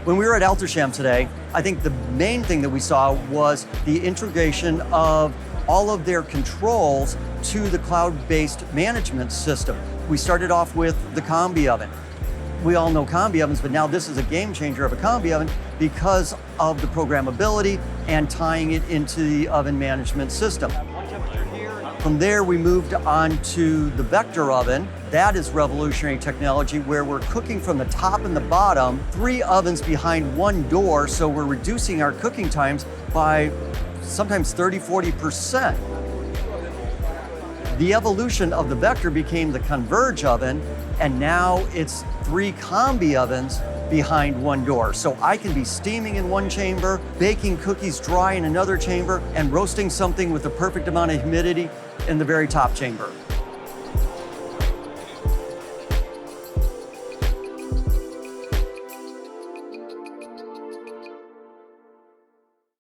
When we were at Alto-Shaam today, I think the main thing that we saw was the integration of all of their controls to the cloud-based management system. We started off with the combi oven. We all know combi ovens, but now this is a game changer of a combi oven because of the programmability and tying it into the oven management system. From there, we moved on to the vector oven. That is revolutionary technology where we're cooking from the top and the bottom, 3 ovens behind one door, so we're reducing our cooking times by sometimes 30–40%. The evolution of the vector became the converge oven, and now it's 3 combi ovens behind one door. So I can be steaming in one chamber, baking cookies dry in another chamber, and roasting something with the perfect amount of humidity in the very top chamber.